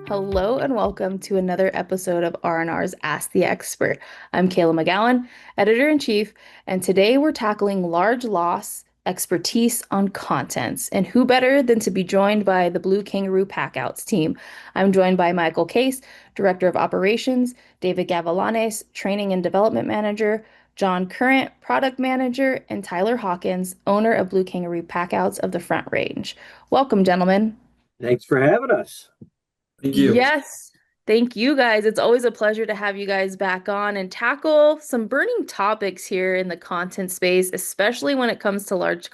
Hello and welcome to another episode of R&R's Ask the Expert. I'm Kayla McGowan, Editor-in-Chief, and today we're tackling large loss expertise on contents. And who better than to be joined by the Blue Kangaroo Packoutz team? I'm joined by Michael Case, Director of Operations, David Gavilanes, Training and Development Manager, John Current, Product Manager, and Tyler Hawkins, owner of Blue Kangaroo Packoutz of the Front Range. Welcome, gentlemen. Thanks for having us. Thank you. Yes, thank you guys. It's always a pleasure to have you guys back on and tackle some burning topics here in the content space, especially when it comes to large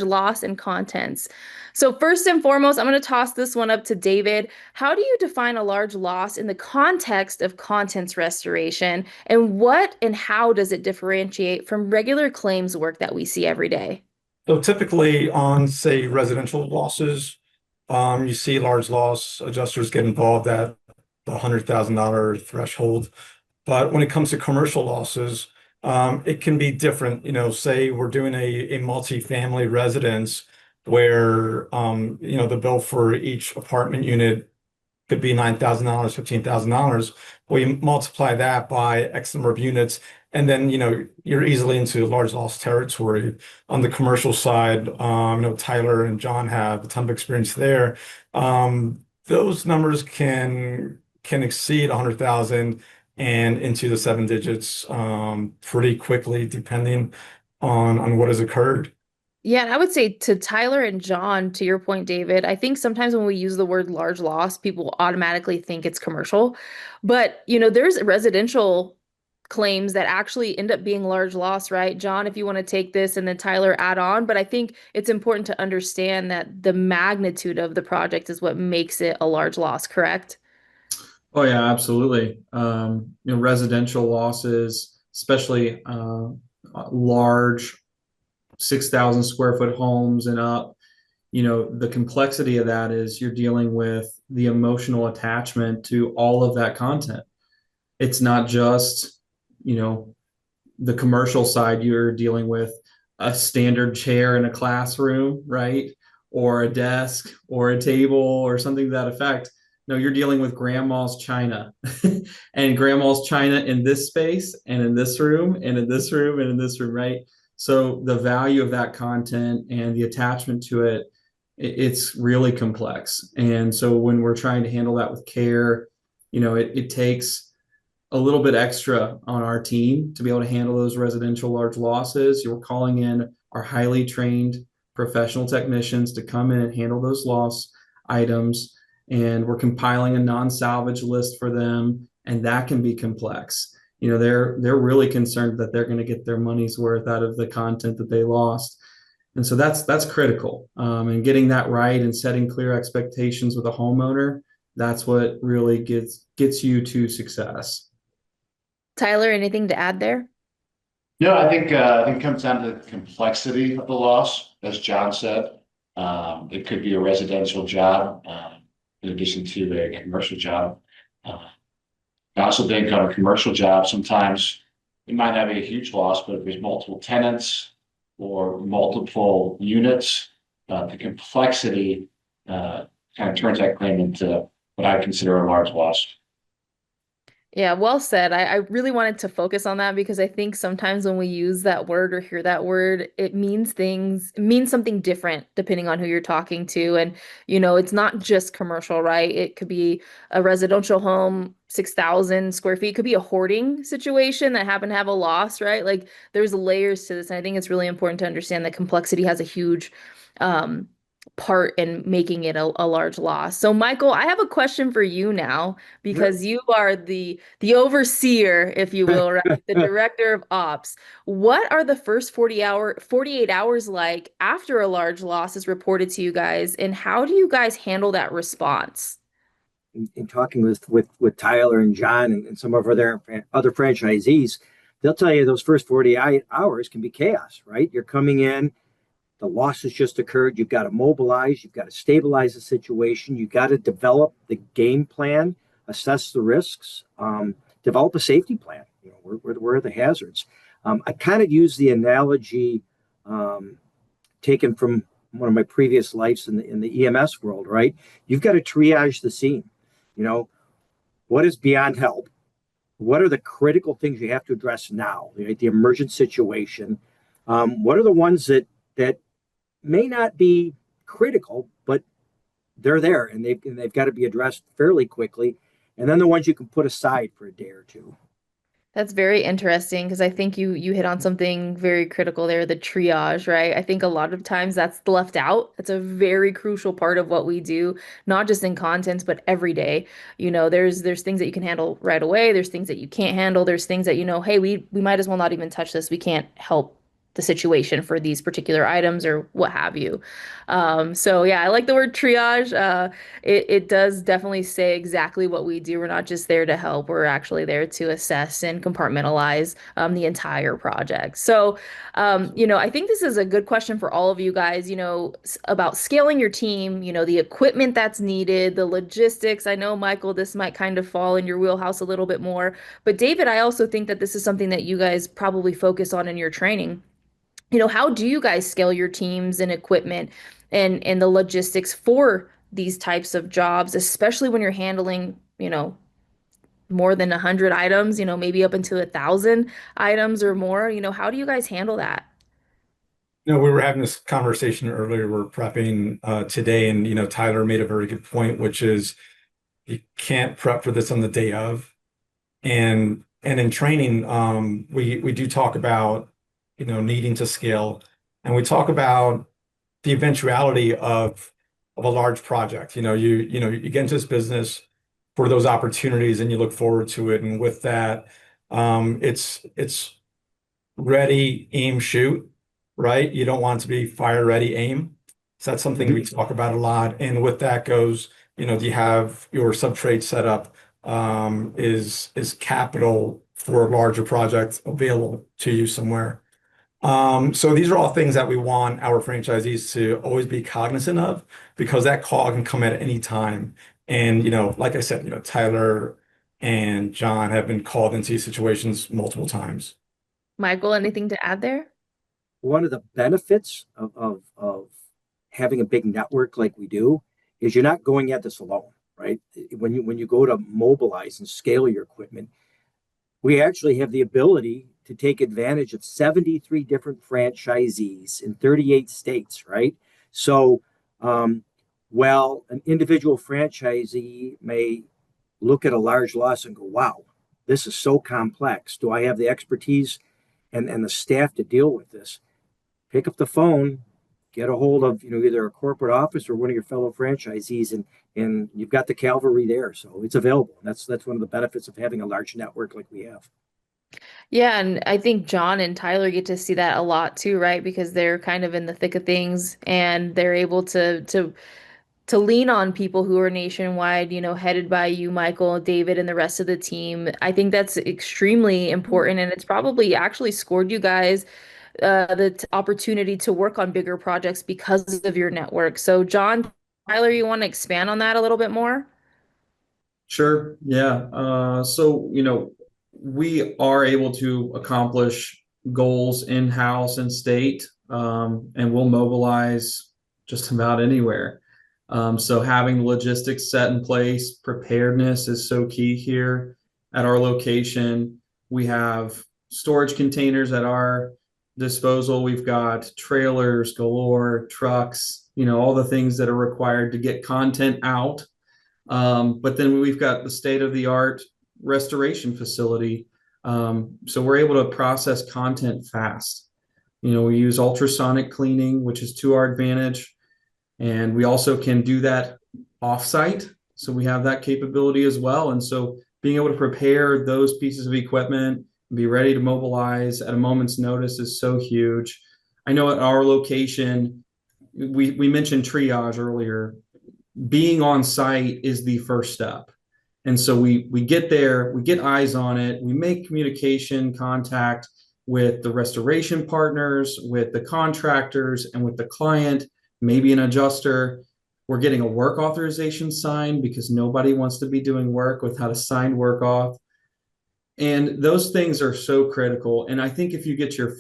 loss and contents. So first and foremost, I'm going to toss this one up to David. How do you define a large loss in the context of contents restoration, and what and how does it differentiate from regular claims work that we see every day? So typically on, say, residential losses, you see large loss adjusters get involved at the $100,000 threshold. But when it comes to commercial losses, it can be different. Say we're doing a multi-family residence where, the bill for each apartment unit could be $9,000, $15,000. Well, you multiply that by X number of units, and then you're easily into large loss territory. On the commercial side, Tyler and John have a ton of experience there. Those numbers can exceed 100,000 and into the seven digits pretty quickly, depending on what has occurred. Yeah, and I would say to Tyler and John, to your point, David, I think sometimes when we use the word large loss, people automatically think it's commercial. But, there's residential claims that actually end up being large loss, right? John, if you want to take this and then Tyler add on, but I think it's important to understand that the magnitude of the project is what makes it a large loss, correct? Oh yeah, absolutely. Residential losses, especially large 6,000 square foot homes and up, the complexity of that is you're dealing with the emotional attachment to all of that content. It's not just, the commercial side. You're dealing with a standard chair in a classroom, right? Or a desk or a table or something to that effect. No, you're dealing with grandma's china and grandma's china in this space and in this room and in this room and in this room, right? So the value of that content and the attachment to it, it's really complex. And so when we're trying to handle that with care, it takes a little bit extra on our team to be able to handle those residential large losses. You're calling in our highly trained professional technicians to come in and handle those loss items. And we're compiling a non-salvage list for them, and that can be complex. They're really concerned that they're going to get their money's worth out of the content that they lost, and so that's critical. And getting that right and setting clear expectations with a homeowner, that's what really gets you to success. Tyler, anything to add there? No, I think it comes down to the complexity of the loss, as John said. It could be a residential job, in addition to a commercial job. I also think on a commercial job, sometimes you might have a huge loss, but if there's multiple tenants or multiple units, the complexity kind of turns that claim into what I consider a large loss. Yeah, well said. I really wanted to focus on that because I think sometimes when we use that word or hear that word, it means something different depending on who you're talking to. And, it's not just commercial, right? It could be a residential home, 6,000 square feet. It could be a hoarding situation that happened to have a loss, right? Like there's layers to this. And I think it's really important to understand that complexity has a huge part in making it a large loss. So Michael, I have a question for you now because you are the overseer, if you will, right? The director of ops. What are the first 48 hours like after a large loss is reported to you guys, and how do you guys handle that response? In talking with Tyler and John and some of our other franchisees, they'll tell you those first 48 hours can be chaos, right? You're coming in, the loss has just occurred. You've got to mobilize. You've got to stabilize the situation. You've got to develop the game plan, assess the risks, develop a safety plan. Where are the hazards? I kind of use the analogy taken from one of my previous lives in the EMS world, right? You've got to triage the scene. You know, what is beyond help? What are the critical things you have to address now? Right? The emergent situation. What are the ones that may not be critical, but they're there and they've got to be addressed fairly quickly. And then the ones you can put aside for a day or two. That's very interesting because I think you hit on something very critical there, the triage, right? I think a lot of times that's left out. It's a very crucial part of what we do, not just in content, but every day. There's things that you can handle right away, there's things that you can't handle, there's things that hey, we might as well not even touch this. We can't help the situation for these particular items or what have you. So yeah, I like the word triage. It does definitely say exactly what we do. We're not just there to help, we're actually there to assess and compartmentalize the entire project. So, I think this is a good question for all of you guys, about scaling your team, the equipment that's needed, the logistics. I know, Michael, this might kind of fall in your wheelhouse a little bit more, but David, I also think that this is something that you guys probably focus on in your training. How do you guys scale your teams and equipment and the logistics for these types of jobs, especially when you're handling, more than 100 items, maybe up into 1,000 items or more? How do you guys handle that? We were having this conversation earlier. We're prepping today, and Tyler made a very good point, which is you can't prep for this on the day of. And in training, we do talk about needing to scale, and we talk about the eventuality of a large project. You get into this business for those opportunities, and you look forward to it. And with that, it's ready, aim, shoot, right? You don't want to be fire, ready, aim. So that's something we talk about a lot. And with that goes, do you have your sub-trade set up? Is capital for a larger project available to you somewhere? So these are all things that we want our franchisees to always be cognizant of, because that call can come at any time. And, like I said, Tyler and John have been called into these situations multiple times. Michael, anything to add there? One of the benefits of having a big network like we do is you're not going at this alone, right? When you go to mobilize and scale your equipment, we actually have the ability to take advantage of 73 different franchisees in 38 states, right? So, while an individual franchisee may look at a large loss and go, wow, this is so complex. Do I have the expertise and the staff to deal with this? Pick up the phone, get a hold of either a corporate office or one of your fellow franchisees, and you've got the cavalry there. So it's available. That's one of the benefits of having a large network like we have. Yeah, and I think John and Tyler get to see that a lot too, right? Because they're kind of in the thick of things and they're able to lean on people who are nationwide, headed by you, Michael, David, and the rest of the team. I think that's extremely important, and it's probably actually scored you guys the opportunity to work on bigger projects because of your network. So, John, Tyler, you want to expand on that a little bit more? Sure. Yeah. So, we are able to accomplish goals in-house and state, and we'll mobilize just about anywhere. So having the logistics set in place, preparedness is so key here at our location. We have storage containers at our disposal. We've got trailers galore, trucks, all the things that are required to get content out. But then we've got the state-of-the-art restoration facility. So we're able to process content fast. We use ultrasonic cleaning, which is to our advantage. And we also can do that offsite. So we have that capability as well. And so being able to prepare those pieces of equipment, be ready to mobilize at a moment's notice is so huge. I know at our location, we mentioned triage earlier. Being on site is the first step. And so we get there, we get eyes on it, we make communication contact with the restoration partners, with the contractors, and with the client, maybe an adjuster. We're getting a work authorization signed because nobody wants to be doing work without a signed work auth. And those things are so critical. And I think if you get your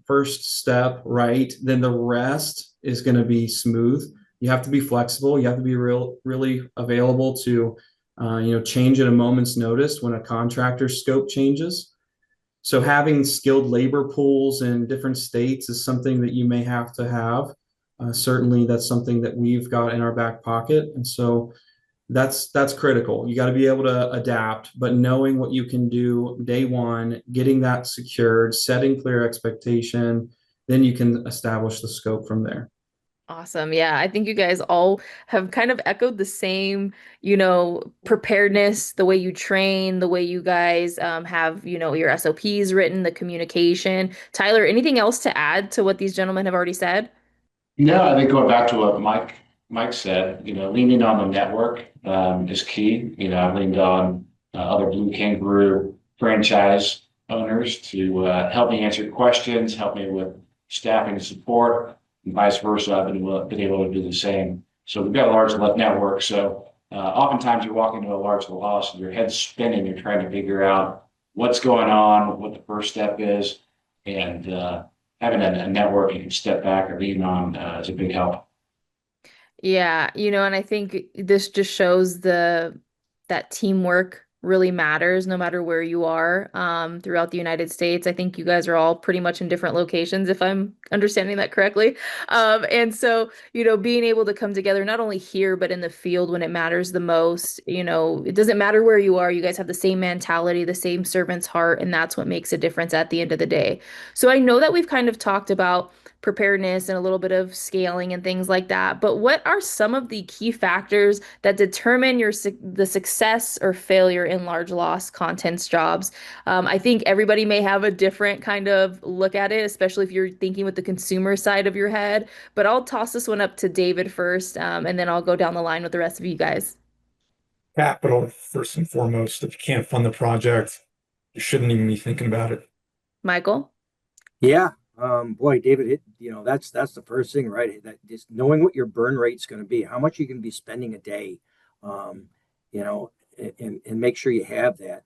first step right, then the rest is going to be smooth. You have to be flexible. You have to be really available to change at a moment's notice when a contractor's scope changes. So having skilled labor pools in different states is something that you may have to have. Certainly, that's something that we've got in our back pocket, and so that's critical. You got to be able to adapt, but knowing what you can do day one, getting that secured, setting clear expectation, then you can establish the scope from there. Awesome. Yeah, I think you guys all have kind of echoed the same, preparedness, the way you train, the way you guys have, your SOPs written, the communication. Tyler, anything else to add to what these gentlemen have already said? No, I think going back to what Mike said, leaning on the network is key. I've leaned on other Blue Kangaroo franchise owners to help me answer questions, help me with staffing and support, and vice versa. I've been able to do the same. So we've got a large network. So oftentimes you walk into a large loss and your head's spinning. You're trying to figure out what's going on, what the first step is, and having a network you can step back or lean on is a big help. Yeah, and I think this just shows that teamwork really matters no matter where you are throughout the United States. I think you guys are all pretty much in different locations, if I'm understanding that correctly. And so, being able to come together not only here but in the field when it matters the most, it doesn't matter where you are. You guys have the same mentality, the same servant's heart, and that's what makes a difference at the end of the day. So I know that we've kind of talked about preparedness and a little bit of scaling and things like that. But what are some of the key factors that determine the success or failure in large loss contents jobs? I think everybody may have a different kind of look at it, especially if you're thinking with the consumer side of your head. But I'll toss this one up to David first, and then I'll go down the line with the rest of you guys. Capital, first and foremost. If you can't fund the project, you shouldn't even be thinking about it. Michael? Yeah. Boy, David, that's the first thing, right? That just knowing what your burn rate's going to be, how much you can be spending a day, um, you know, and make sure you have that.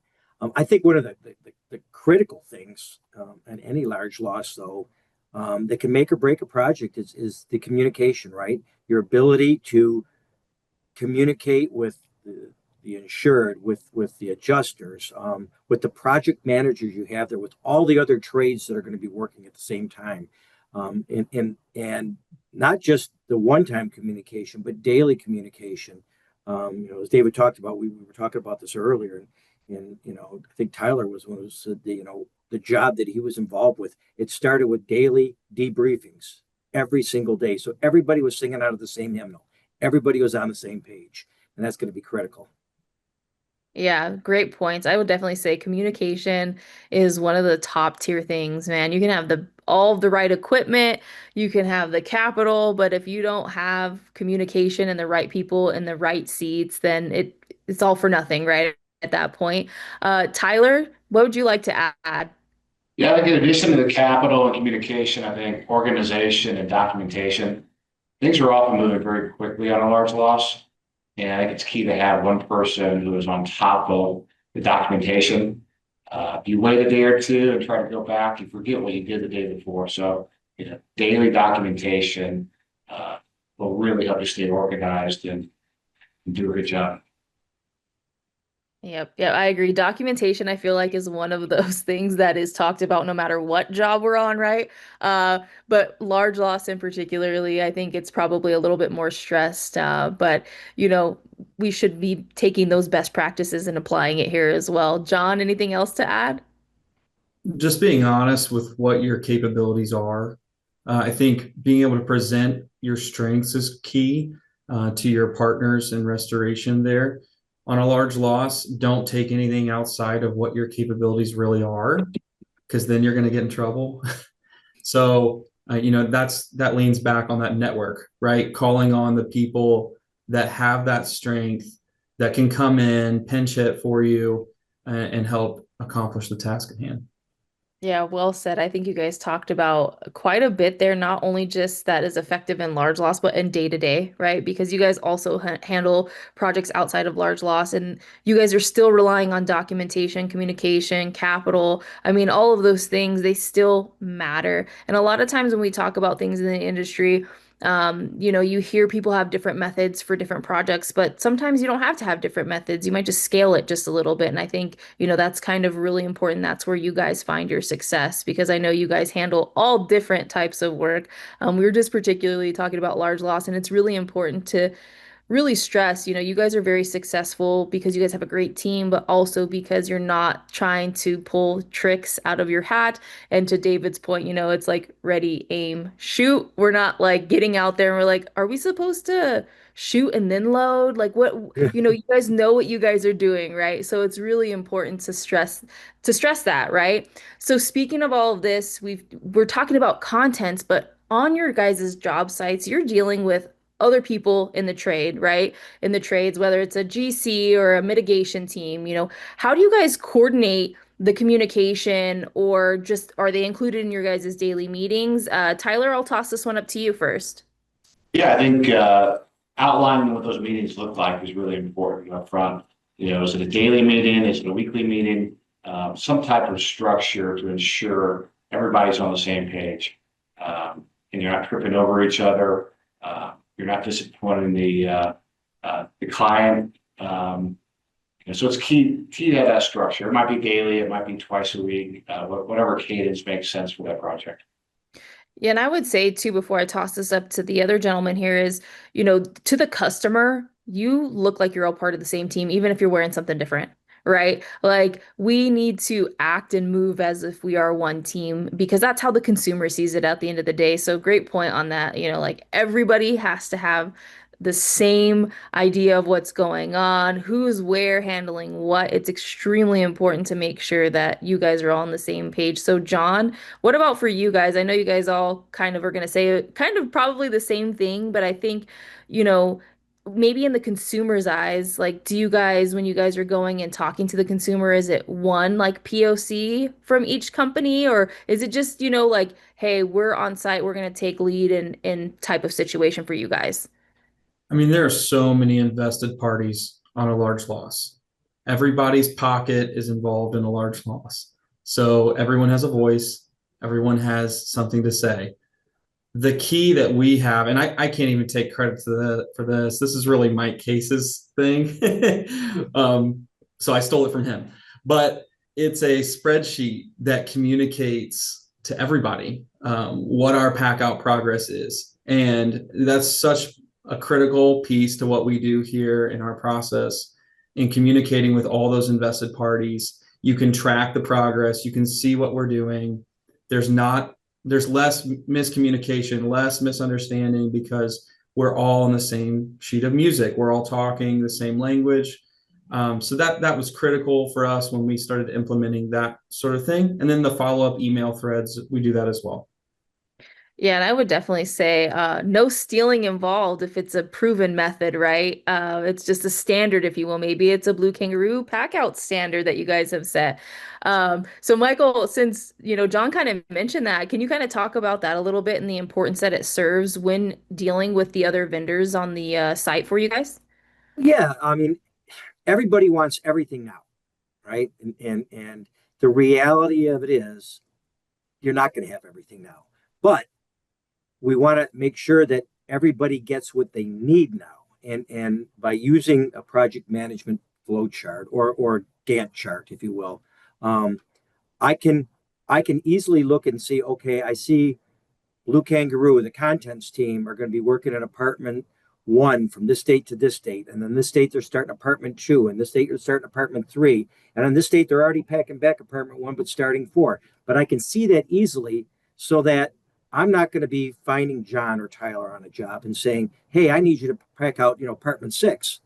I think one of the critical things in any large loss, though, that can make or break a project is the communication, right? Your ability to communicate with the insured, with the adjusters, with the project managers you have there, with all the other trades that are going to be working at the same time, and not just the one-time communication, but daily communication. As David talked about, we were talking about this earlier, and I think Tyler was one who said the job that he was involved with. It started with daily debriefings every single day, so everybody was singing out of the same hymnal. Everybody was on the same page, and that's going to be critical. Yeah, great points. I would definitely say communication is one of the top tier things, man. You can have all of the right equipment, you can have the capital, but if you don't have communication and the right people in the right seats, then it's all for nothing, right? At that point. Tyler, what would you like to add? Yeah, I think in addition to the capital and communication, I think organization and documentation, things are often moving very quickly on a large loss. And I think it's key to have one person who is on top of the documentation. If you wait a day or two and try to go back, you forget what you did the day before. So, daily documentation will really help you stay organized and do a good job. Yep, yeah, I agree. Documentation, I feel like, is one of those things that is talked about no matter what job we're on, right? But large loss in particularly, I think it's probably a little bit more stressed. But you know, we should be taking those best practices and applying it here as well. John, anything else to add? Just being honest with what your capabilities are. I think being able to present your strengths is key to your partners in restoration there. On a large loss, don't take anything outside of what your capabilities really are, because then you're going to get in trouble. So, that leans back on that network, right? Calling on the people that have that strength that can come in, pinch hit for you, and help accomplish the task at hand. Yeah, well said. I think you guys talked about quite a bit there, not only just that is effective in large loss, but in day to day, right? Because you guys also handle projects outside of large loss, and you guys are still relying on documentation, communication, capital. I mean, all of those things, they still matter. And a lot of times when we talk about things in the industry, You hear people have different methods for different projects, but sometimes you don't have to have different methods. You might just scale it just a little bit. And I think, that's kind of really important. That's where you guys find your success because I know you guys handle all different types of work. We were just particularly talking about large loss, and it's really important to really stress, you guys are very successful because you guys have a great team, but also because you're not trying to pull tricks out of your hat. And to David's point, it's like ready, aim, shoot. We're not like getting out there and we're like, are we supposed to shoot and then load? Like what, you guys know what you guys are doing, right? So it's really important to stress that, right? So speaking of all of this, we're talking about contents, but on your guys' job sites, you're dealing with other people in the trade, right? In the trades, whether it's a GC or a mitigation team, how do you guys coordinate the communication or just are they included in your guys' daily meetings? Tyler, I'll toss this one up to you first. Yeah, I think outlining what those meetings look like is really important up front. Is it a daily meeting? Is it a weekly meeting? Some type of structure to ensure everybody's on the same page. And you're not tripping over each other. You're not disappointing the client. So it's key to have that structure. It might be daily, it might be twice a week, whatever cadence makes sense for that project. Yeah, and I would say too, before I toss this up to the other gentleman here is, to the customer, you look like you're all part of the same team, even if you're wearing something different, right? Like we need to act and move as if we are one team because that's how the consumer sees it at the end of the day. So great point on that. Like everybody has to have the same idea of what's going on, who's where handling what. It's extremely important to make sure that you guys are all on the same page. So, John, what about for you guys? I know you guys all kind of are going to say kind of probably the same thing, but I think, you know, maybe in the consumer's eyes, like, do you guys, when you guys are going and talking to the consumer, is it one like POC from each company, or is it just, like, hey, we're on site, we're going to take lead in type of situation for you guys? I mean, there are so many invested parties on a large loss. Everybody's pocket is involved in a large loss. So everyone has a voice, everyone has something to say. The key that we have, and I can't even take credit for this. This is really Mike Case's thing. So I stole it from him. But it's a spreadsheet that communicates to everybody what our pack out progress is. And that's such a critical piece to what we do here in our process in communicating with all those invested parties. You can track the progress, you can see what we're doing. There's less miscommunication, less misunderstanding because we're all on the same sheet of music. We're all talking the same language. So that was critical for us when we started implementing that sort of thing. And then the follow-up email threads, we do that as well. Yeah, and I would definitely say no stealing involved if it's a proven method, right? It's just a standard, if you will. Maybe it's a Blue Kangaroo Packoutz standard that you guys have set. So Michael, since John kind of mentioned that, can you kind of talk about that a little bit and the importance that it serves when dealing with the other vendors on the site for you guys? Yeah, I mean, everybody wants everything now, right? And the reality of it is you're not going to have everything now. But we want to make sure that everybody gets what they need now. And by using a project management flow chart or Gantt chart, if you will, um, I can easily look and see, okay, I see Blue Kangaroo, the contents team, are going to be working in apartment one from this date to this date. And then this date, they're starting apartment two. And this date, they're starting apartment three. And on this date, they're already packing back apartment one, but starting four. But I can see that easily so that I'm not going to be finding John or Tyler on a job and saying, hey, I need you to pack out, apartment six.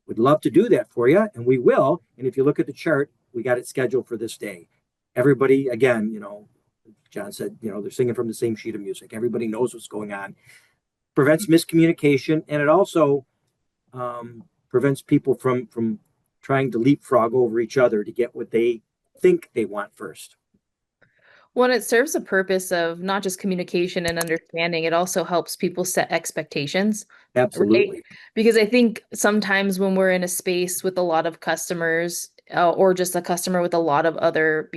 We'd love to do that for you, and we will. And if you look at the chart, we got it scheduled for this day. Everybody, again, John said, they're singing from the same sheet of music. Everybody knows what's going on. Prevents miscommunication, and it also prevents people from trying to leapfrog over each other to get what they think they want first. Well, it serves a purpose of not just communication and understanding, it also helps people set expectations, right? Absolutely. Because I think sometimes when we're in a space with a lot of customers, or just a customer with a lot of other,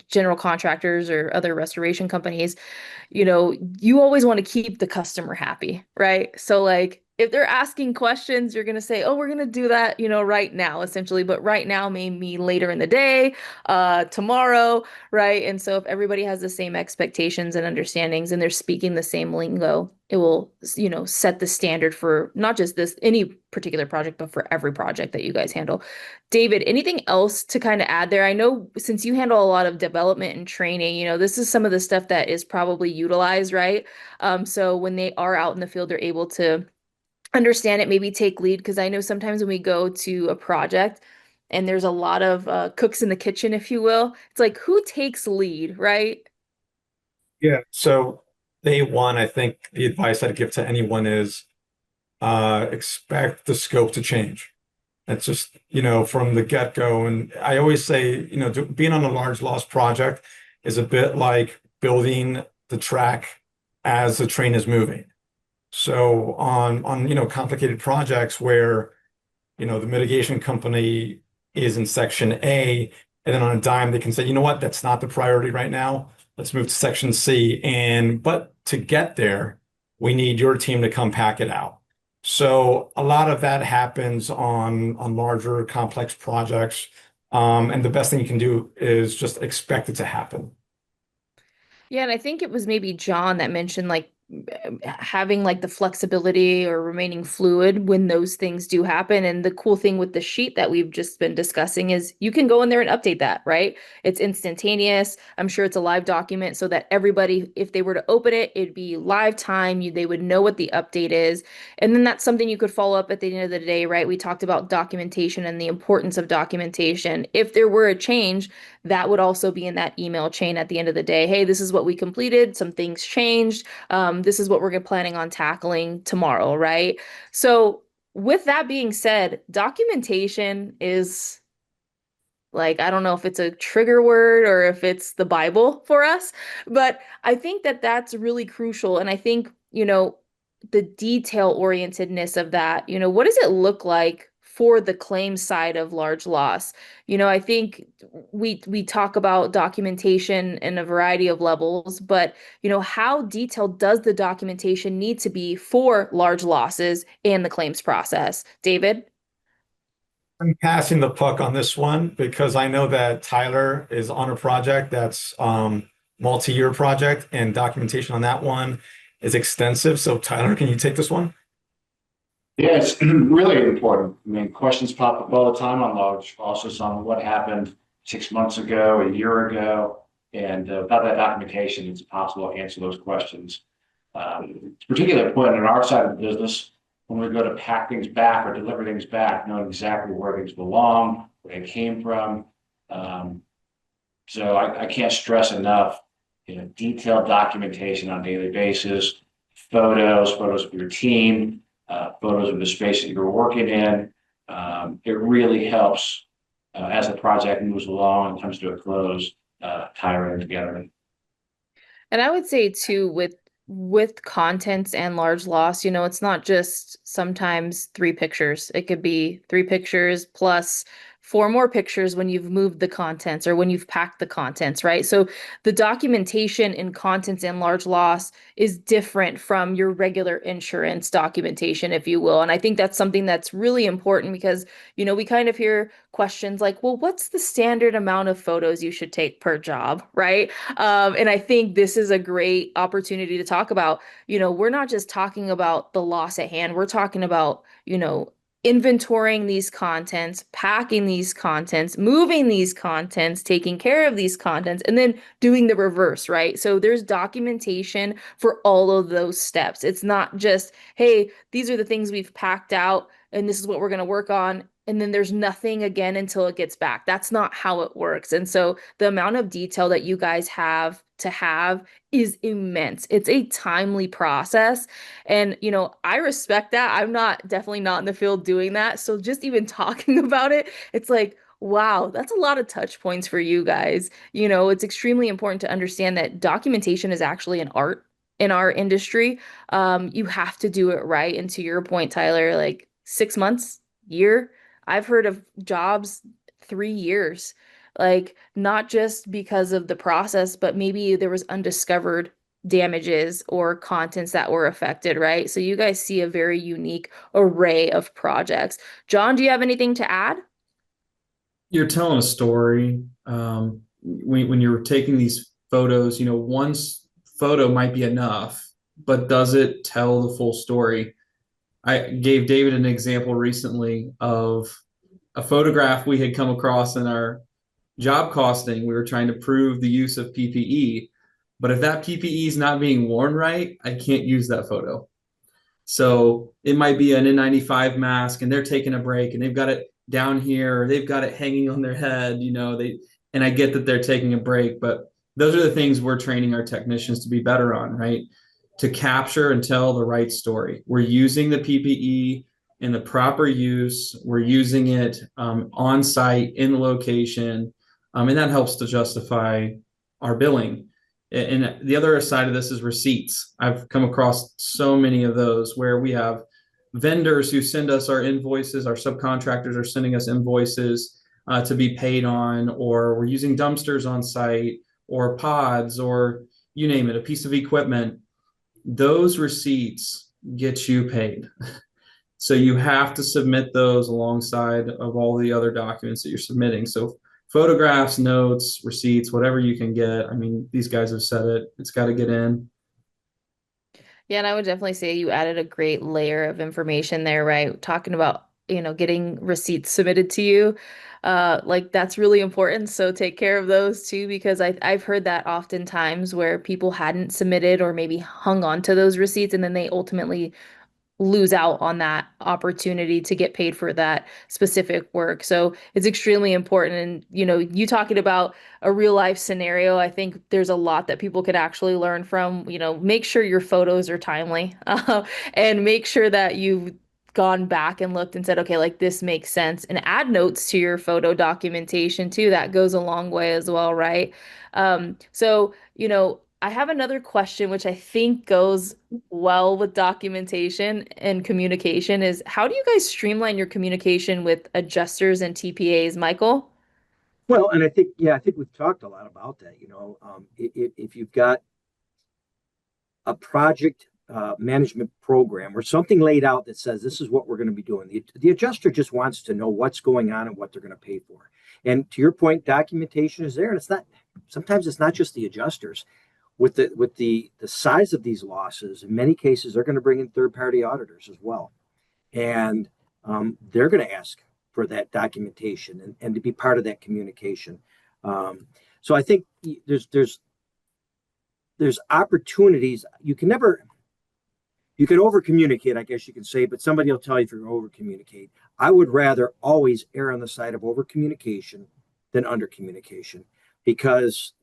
general contractors or other restoration companies, you always want to keep the customer happy, right? So like if they're asking questions, you're going to say, "Oh, we're going to do that, right now," essentially, but right now may mean later in the day, tomorrow, right? And so if everybody has the same expectations and understandings and they're speaking the same lingo, it will, set the standard for not just this any particular project, but for every project that you guys handle. David, anything else to kind of add there? I know since you handle a lot of development and training, this is some of the stuff that is probably utilized, right? So when they are out in the field, they're able to understand it, maybe take lead. Because I know sometimes when we go to a project and there's a lot of cooks in the kitchen, if you will, it's like who takes lead, right? Yeah. So day one, I think the advice I'd give to anyone is expect the scope to change. It's just, from the get-go. And I always say, being on a large loss project is a bit like building the track as the train is moving. So on complicated projects where, the mitigation company is in section A, and then on a dime, they can say, you know what, that's not the priority right now. Let's move to section C. But to get there, we need your team to come pack it out. So a lot of that happens on larger complex projects. And the best thing you can do is just expect it to happen. Yeah, and I think it was maybe John that mentioned like having like the flexibility or remaining fluid when those things do happen. And the cool thing with the sheet that we've just been discussing is you can go in there and update that, right? It's instantaneous. I'm sure it's a live document so that everybody, if they were to open it, it'd be live time. They would know what the update is. And then that's something you could follow up at the end of the day, right? We talked about documentation and the importance of documentation. If there were a change, that would also be in that email chain at the end of the day. Hey, this is what we completed. Some things changed. This is what we're planning on tackling tomorrow, right? So, with that being said, documentation is like, I don't know if it's a trigger word or if it's the Bible for us, but I think that that's really crucial. And I think, the detail orientedness of that, what does it look like for the claim side of large loss? I think we talk about documentation in a variety of levels, but how detailed does the documentation need to be for large losses and the claims process? David? I'm passing the puck on this one because I know that Tyler is on a project that's multi-year project and documentation on that one is extensive. So Tyler, can you take this one? Yeah, it's really important. I mean, questions pop up all the time on large losses on what happened 6 months ago, a year ago, and without that documentation, it's impossible to answer those questions. It's particularly important on our side of the business when we go to pack things back or deliver things back, knowing exactly where things belong, where they came from. So I can't stress enough, detailed documentation on a daily basis, photos of your team, photos of the space that you're working in. It really helps as the project moves along and comes to a close, tie everything together. And I would say too, with contents and large loss, it's not just sometimes three pictures. It could be three pictures plus four more pictures when you've moved the contents or when you've packed the contents, right? So the documentation in contents and large loss is different from your regular insurance documentation, if you will. And I think that's something that's really important because, we kind of hear questions like, well, what's the standard amount of photos you should take per job, right? And I think this is a great opportunity to talk about, we're not just talking about the loss at hand, we're talking about, inventorying these contents, packing these contents, moving these contents, taking care of these contents, and then doing the reverse, right? So there's documentation for all of those steps. It's not just, hey, these are the things we've packed out and this is what we're going to work on. And then there's nothing again until it gets back. That's not how it works. And so the amount of detail that you guys have to have is immense. It's a timely process. And, I respect that. I'm not definitely not in the field doing that. So just even talking about it, it's like, wow, that's a lot of touch points for you guys. It's extremely important to understand that documentation is actually an art in our industry. You have to do it right. And to your point, Tyler, like 6 months, year, I've heard of jobs 3 years. like not just because of the process, but maybe there was undiscovered damages or contents that were affected, right? So you guys see a very unique array of projects. John, do you have anything to add? You're telling a story. When you're taking these photos, one photo might be enough, but does it tell the full story? I gave David an example recently of a photograph we had come across in our job costing. We were trying to prove the use of PPE, but if that PPE is not being worn right, I can't use that photo. So it might be an N95 mask and they're taking a break and they've got it down here, or they've got it hanging on their head, and I get that they're taking a break, but those are the things we're training our technicians to be better on, right? To capture and tell the right story. We're using the PPE in the proper use. We're using it on site in the location, and that helps to justify our billing. And the other side of this is receipts. I've come across so many of those where we have vendors who send us our invoices, our subcontractors are sending us invoices to be paid on, or we're using dumpsters on site, or pods, or you name it, a piece of equipment. Those receipts get you paid. So you have to submit those alongside of all the other documents that you're submitting. So photographs, notes, receipts, whatever you can get. I mean, these guys have said it. It's got to get in. Yeah, and I would definitely say you added a great layer of information there, right? Talking about, getting receipts submitted to you. Like that's really important. So take care of those too, because I've heard that oftentimes where people hadn't submitted or maybe hung on to those receipts and then they ultimately lose out on that opportunity to get paid for that specific work. So it's extremely important. And, you talking about a real life scenario, I think there's a lot that people could actually learn from. Make sure your photos are timely, and make sure that you've gone back and looked and said, okay, like this makes sense, and add notes to your photo documentation too. That goes a long way as well, right? So, I have another question, which I think goes well with documentation and communication is how do you guys streamline your communication with adjusters and TPAs, Michael? Well, and I think, yeah, I think we've talked a lot about that. If you've got a project management program or something laid out that says this is what we're going to be doing, the adjuster just wants to know what's going on and what they're going to pay for. And to your point, documentation is there, and it's not. Sometimes it's not just the adjusters. With the size of these losses, in many cases, they're going to bring in third party auditors as well, and they're going to ask for that documentation and to be part of that communication. So I think there's opportunities. You can over communicate, I guess you can say, but somebody will tell you if you're over communicate. I would rather always err on the side of over communication than under communication, because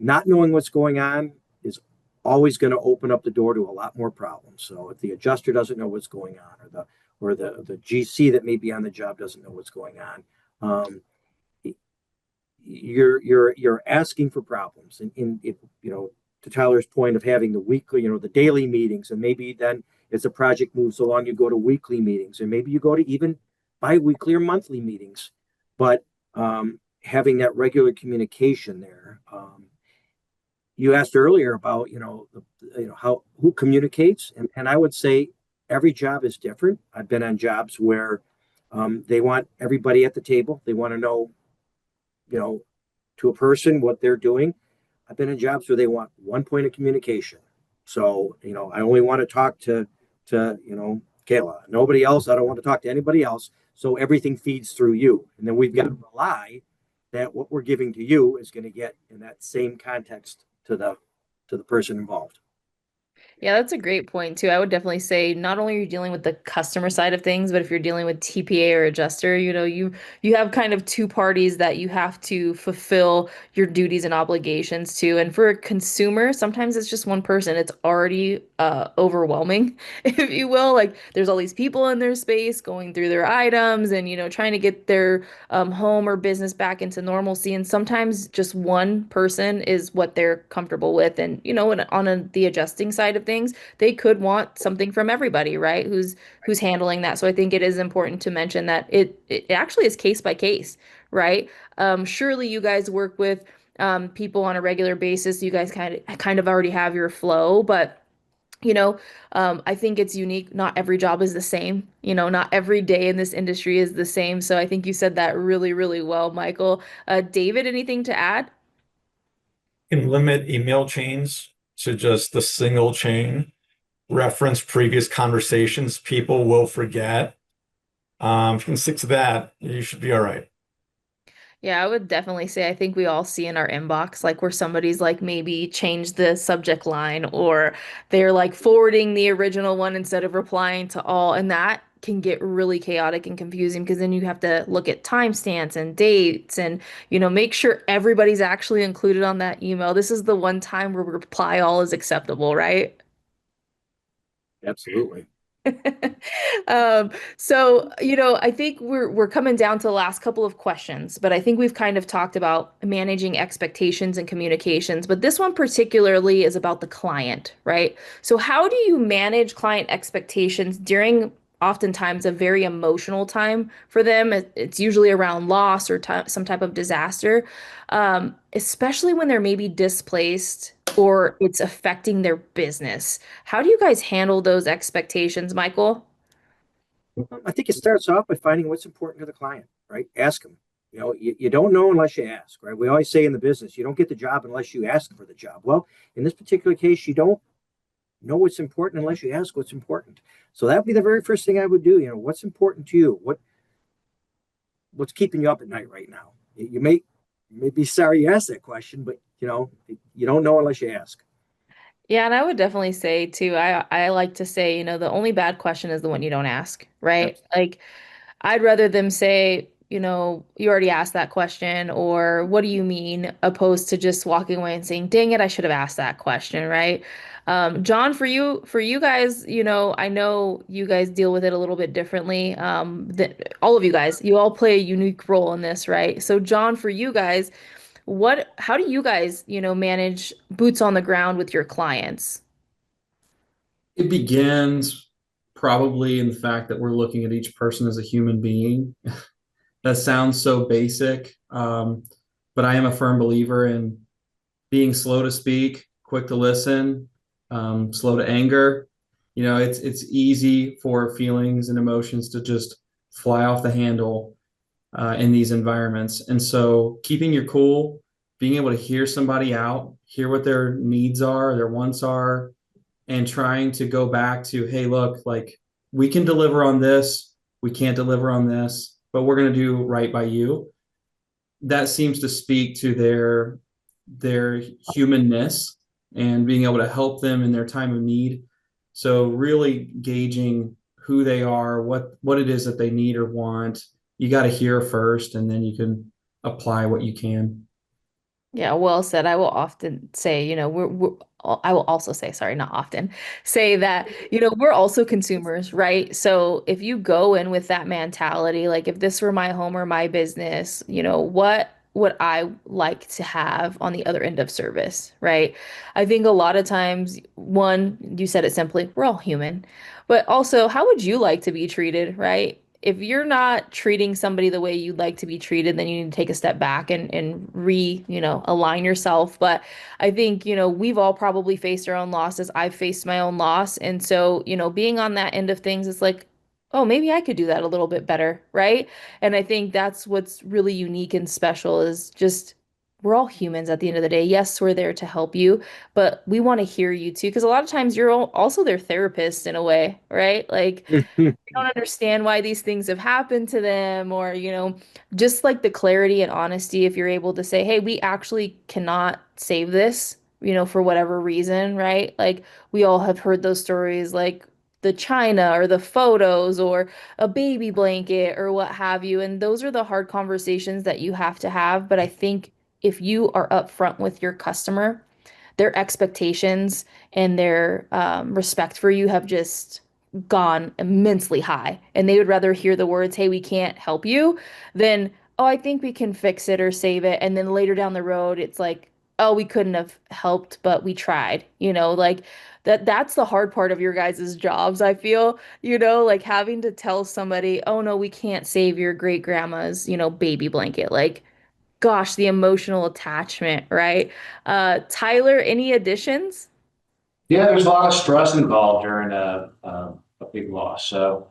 not knowing what's going on is always going to open up the door to a lot more problems. So if the adjuster doesn't know what's going on, or the GC that may be on the job doesn't know what's going on, you're asking for problems. And to Tyler's point of having the weekly, the daily meetings, and maybe then as the project moves along, you go to weekly meetings, and maybe you go to even bi-weekly or monthly meetings. But having that regular communication there. You asked earlier about who communicates, and I would say every job is different. I've been on jobs where they want everybody at the table. They want to know, to a person what they're doing. I've been in jobs where they want one point of communication. So I only want to talk to Kayla. Nobody else. I don't want to talk to anybody else. So everything feeds through you, and then we've got to rely that what we're giving to you is going to get in that same context to the person involved. Yeah, that's a great point too. I would definitely say not only are you dealing with the customer side of things, but if you're dealing with TPA or adjuster, you have kind of two parties that you have to fulfill your duties and obligations to. And for a consumer, sometimes it's just one person. It's already overwhelming, if you will. Like there's all these people in their space going through their items and trying to get their home or business back into normalcy. And sometimes just one person is what they're comfortable with. And on the adjusting side of things, things, they could want something from everybody, right? Who's handling that. So I think it is important to mention that it actually is case by case, right? Surely you guys work with people on a regular basis. You guys kind of already have your flow, but you know, I think it's unique. Not every job is the same. Not every day in this industry is the same. So I think you said that really, really well, Michael. David, anything to add? Can limit email chains to just a single chain. Reference previous conversations. People will forget. If you can stick to that, you should be all right. Yeah, I would definitely say I think we all see in our inbox like where somebody's like maybe changed the subject line or they're like forwarding the original one instead of replying to all. And that can get really chaotic and confusing because then you have to look at timestamps and dates and, make sure everybody's actually included on that email. This is the one time where reply all is acceptable, right? Absolutely. So, I think we're coming down to the last couple of questions, but I think we've kind of talked about managing expectations and communications, but this one particularly is about the client, right? So how do you manage client expectations during oftentimes a very emotional time for them? It's usually around loss or some type of disaster, especially when they're maybe displaced or it's affecting their business. How do you guys handle those expectations, Michael? I think it starts off by finding what's important to the client, right? Ask them. You don't know unless you ask, right? We always say in the business, you don't get the job unless you ask for the job. Well, in this particular case, you don't know what's important unless you ask what's important. So that would be the very first thing I would do. What's important to you? What's keeping you up at night right now? You may be sorry you asked that question, but you don't know unless you ask. Yeah, and I would definitely say too, I like to say, the only bad question is the one you don't ask, right? Absolutely. Like I'd rather them say, you already asked that question, or what do you mean, opposed to just walking away and saying, dang it, I should have asked that question, right? John, for you guys, I know you guys deal with it a little bit differently. That all of you guys, you all play a unique role in this, right? So, John, for you guys, how do you guys, manage boots on the ground with your clients? It begins probably in the fact that we're looking at each person as a human being. That sounds so basic, but I am a firm believer in being slow to speak, quick to listen, slow to anger. It's easy for feelings and emotions to just fly off the handle in these environments. And so keeping your cool, being able to hear somebody out, hear what their needs are, their wants are, and trying to go back to, hey, look, like we can deliver on this, we can't deliver on this, but we're going to do right by you. That seems to speak to their humanness and being able to help them in their time of need. So really gauging who they are, what it is that they need or want. You got to hear first, and then you can apply what you can. Yeah, well said. I will often say, I will also say, sorry, not often, say that, we're also consumers, right? So if you go in with that mentality, like if this were my home or my business, what would I like to have on the other end of service, right? I think a lot of times, one, you said it simply, we're all human, but also, how would you like to be treated, right? If you're not treating somebody the way you'd like to be treated, then you need to take a step back and align yourself. But I think, we've all probably faced our own losses. I've faced my own loss. And so, being on that end of things, it's like, oh, maybe I could do that a little bit better, right? And I think that's what's really unique and special is just we're all humans at the end of the day. Yes, we're there to help you, but we want to hear you too. Because a lot of times you're also their therapist in a way, right? Like, don't understand why these things have happened to them or just like the clarity and honesty if you're able to say hey we actually cannot save this for whatever reason, right? Like we all have heard those stories like the china or the photos or a baby blanket or what have you, and those are the hard conversations that you have to have, but I think if you are upfront with your customer, their expectations and their respect for you have just gone immensely high. And they would rather hear the words, hey, we can't help you, than, oh, I think we can fix it or save it. And then later down the road, it's like, oh, we couldn't have helped, but we tried. Like That's the hard part of your guys' jobs, I feel, like having to tell somebody, "Oh no, we can't save your great grandma's, baby blanket." Like, gosh, the emotional attachment, right? Tyler, any additions? Yeah, there's a lot of stress involved during a big loss. So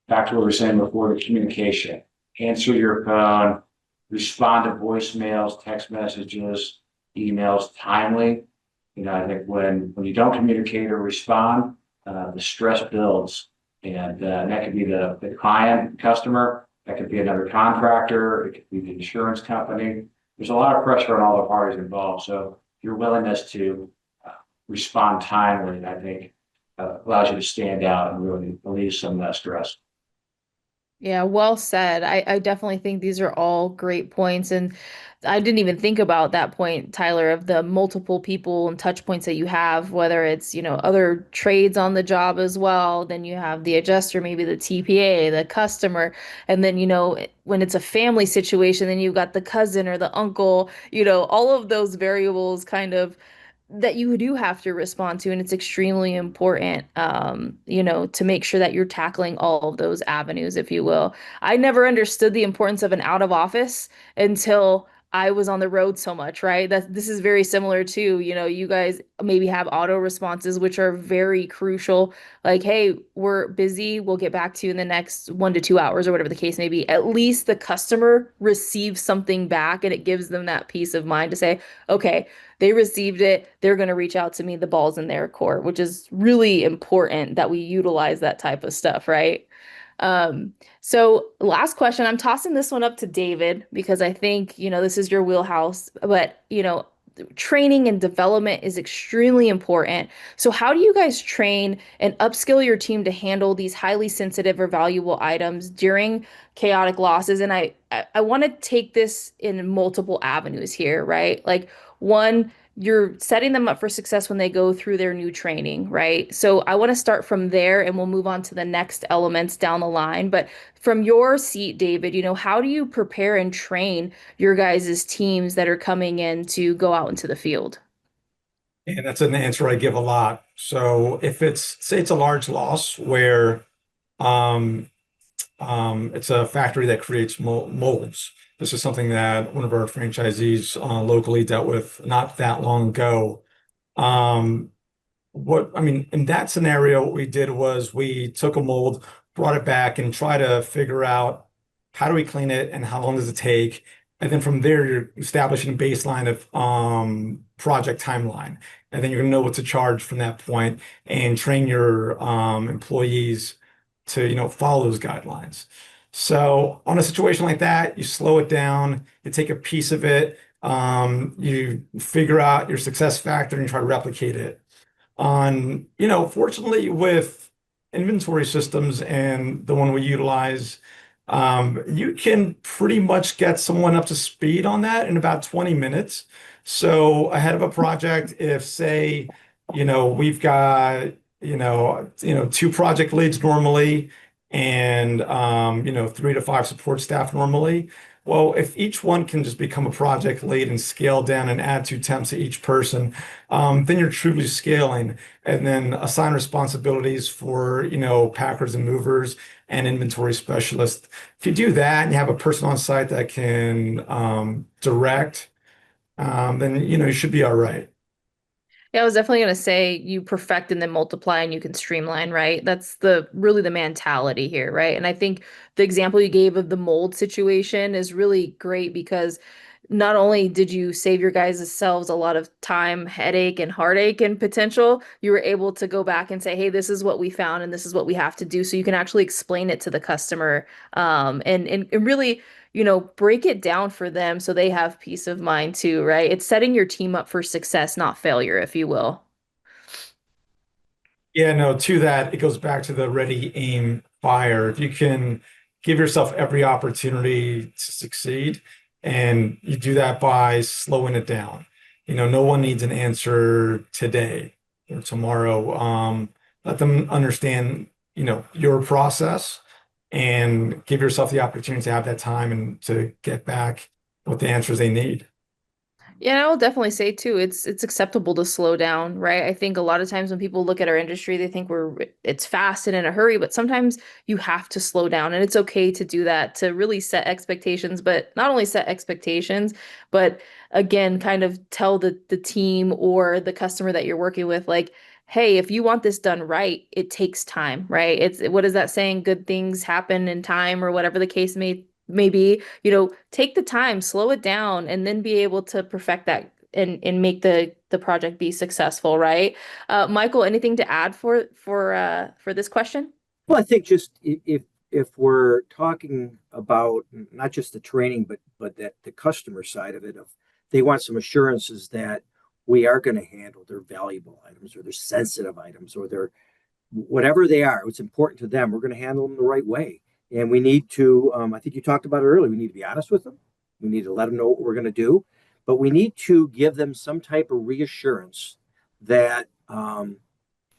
back to what we were saying before, the communication, answer your phone, respond to voicemails, text messages, emails timely. I think when you don't communicate or respond, the stress builds, and that could be the client, customer, that could be another contractor, it could be the insurance company. There's a lot of pressure on all the parties involved. So your willingness to respond timely, I think, allows you to stand out and really relieve some of that stress. Yeah, well said. I definitely think these are all great points. And I didn't even think about that point, Tyler, of the multiple people and touch points that you have, whether it's, other trades on the job as well. Then you have the adjuster, maybe the TPA, the customer. And then, when it's a family situation, then you've got the cousin or the uncle, all of those variables kind of that you do have to respond to, and it's extremely important, to make sure that you're tackling all of those avenues, if you will. I never understood the importance of an out of office until I was on the road so much, right? That this is very similar to, you guys maybe have auto responses, which are very crucial. Like, hey, we're busy. We'll get back to you in the next 1 to 2 hours or whatever the case may be. At least the customer receives something back and it gives them that peace of mind to say, okay, they received it. They're going to reach out to me. The ball's in their court, which is really important that we utilize that type of stuff, right? So last question, I'm tossing this one up to David because I think, this is your wheelhouse, but, training and development is extremely important. So how do you guys train and upskill your team to handle these highly sensitive or valuable items during chaotic losses? And I want to take this in multiple avenues here, right? Like, one, you're setting them up for success when they go through their new training, right? So I want to start from there and we'll move on to the next elements down the line. But from your seat, David, how do you prepare and train your guys' teams that are coming in to go out into the field? And that's an answer I give a lot. So if say it's a large loss where um, it's a factory that creates molds. This is something that one of our franchisees locally dealt with not that long ago. Um, in that scenario, what we did was we took a mold, brought it back, and try to figure out how do we clean it and how long does it take. And then from there, you're establishing a baseline of project timeline. And then you're going to know what to charge from that point and train your employees to, follow those guidelines. So on a situation like that, you slow it down, you take a piece of it, you figure out your success factor and you try to replicate it fortunately with inventory systems and the one we utilize, you can pretty much get someone up to speed on that in about 20 minutes. So ahead of a project, if say, we've got, two project leads normally and, 3 to 5 support staff normally. Well, if each one can just become a project lead and scale down and add 2 temps to each person, then you're truly scaling. And then assign responsibilities for, packers and movers and inventory specialists. If you do that and you have a person on site that can direct, then, you should be all right. Yeah, I was definitely going to say you perfect and then multiply and you can streamline, right? That's the really the mentality here, right? And I think the example you gave of the mold situation is really great because not only did you save your guys' selves a lot of time, headache, and heartache and potential, you were able to go back and say, hey, this is what we found and this is what we have to do. So you can actually explain it to the customer, and really, break it down for them so they have peace of mind too, right? It's setting your team up for success, not failure, if you will. Yeah, no, to that, it goes back to the ready, aim, fire. If you can give yourself every opportunity to succeed, and you do that by slowing it down. No one needs an answer today or tomorrow. Let them understand, your process and give yourself the opportunity to have that time and to get back what the answers they need. Yeah, and I will definitely say too, it's acceptable to slow down, right? I think a lot of times when people look at our industry, they think it's fast and in a hurry, but sometimes you have to slow down, and it's okay to do that to really set expectations, but not only set expectations, but again, kind of tell the team or the customer that you're working with, like, hey, if you want this done right, it takes time, right? It's what is that saying? Good things happen in time, or whatever the case may be. Take the time, slow it down, and then be able to perfect that and make the project be successful, right? Michael, anything to add for this question? Well, I think just if we're talking about not just the training, but that the customer side of it, of they want some assurances that we are going to handle their valuable items or their sensitive items or their whatever they are, it's important to them. We're going to handle them the right way. And we need to, I think you talked about it earlier, we need to be honest with them. We need to let them know what we're going to do. But we need to give them some type of reassurance that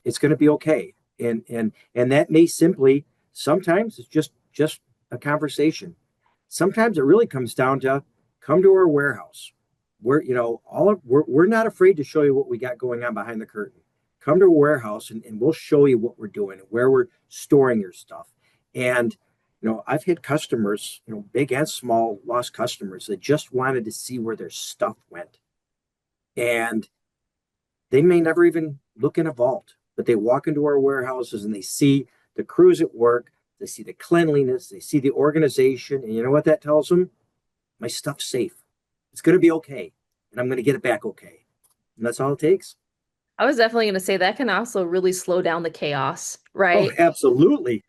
it's going to be okay. And that may simply, sometimes it's just a conversation. Sometimes it really comes down to come to our warehouse. We're not afraid to show you what we got going on behind the curtain. Come to a warehouse and we'll show you what we're doing and where we're storing your stuff. And I've had customers, big and small, lost customers that just wanted to see where their stuff went. And they may never even look in a vault, but they walk into our warehouses and they see the crews at work, they see the cleanliness, they see the organization, and you know what that tells them? My stuff's safe. It's going to be okay, and I'm going to get it back okay. And that's all it takes. I was definitely going to say that can also really slow down the chaos, Oh, right? absolutely.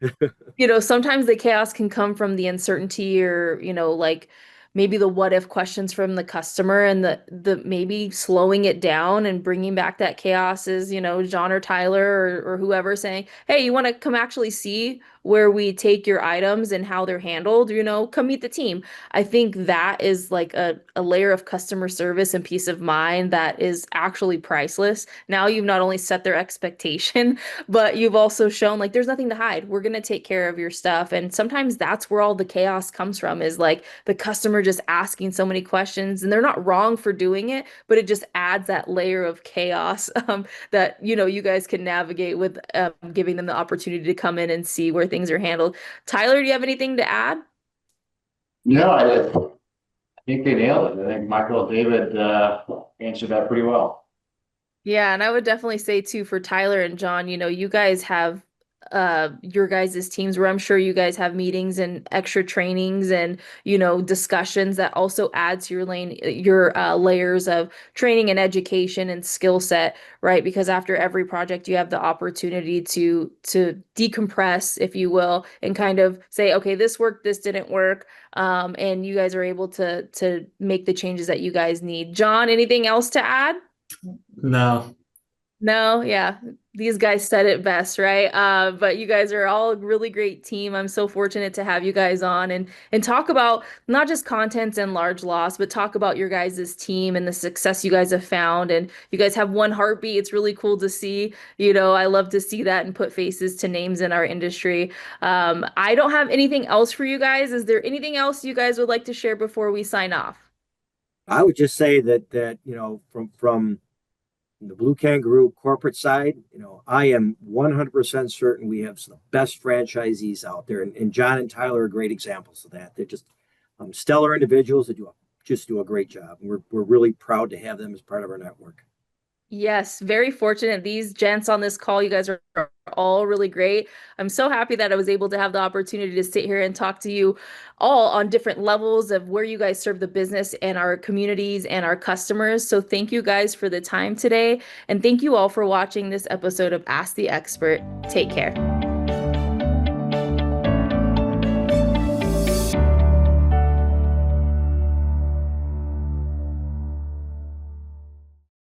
Sometimes the chaos can come from the uncertainty or, like maybe the what if questions from the customer, and the maybe slowing it down and bringing back that chaos is, John or Tyler or whoever saying, hey, you want to come actually see where we take your items and how they're handled, come meet the team. I think that is like a layer of customer service and peace of mind that is actually priceless. Now you've not only set their expectation, but you've also shown like there's nothing to hide. We're going to take care of your stuff. And sometimes that's where all the chaos comes from, is like the customer just asking so many questions, and they're not wrong for doing it, but it just adds that layer of chaos that, you guys can navigate with giving them the opportunity to come in and see where things are handled. Tyler, do you have anything to add? No, I think they nailed it. I think Michael and David answered that pretty well. Yeah, and I would definitely say too for Tyler and John, you guys have your guys' teams where I'm sure you guys have meetings and extra trainings and discussions that also add to your layers of training and education and skill set, right? Because after every project you have the opportunity to decompress, if you will, and kind of say, okay, this worked, this didn't work. And you guys are able to make the changes that you guys need. John, anything else to add? No. No, yeah. These guys said it best, right? But you guys are all a really great team. I'm so fortunate to have you guys on and talk about not just contents and large loss, but talk about your guys' team and the success you guys have found. And you guys have one heartbeat. It's really cool to see. I love to see that and put faces to names in our industry. I don't have anything else for you guys. Is there anything else you guys would like to share before we sign off? I would just say that from the Blue Kangaroo corporate side, I am 100% certain we have some of the best franchisees out there. And John and Tyler are great examples of that. They're just stellar individuals that just do a great job. And we're really proud to have them as part of our network. Yes, very fortunate. These gents on this call, you guys are all really great. I'm so happy that I was able to have the opportunity to sit here and talk to you all on different levels of where you guys serve the business and our communities and our customers. So thank you guys for the time today. And thank you all for watching this episode of Ask the Expert. Take care.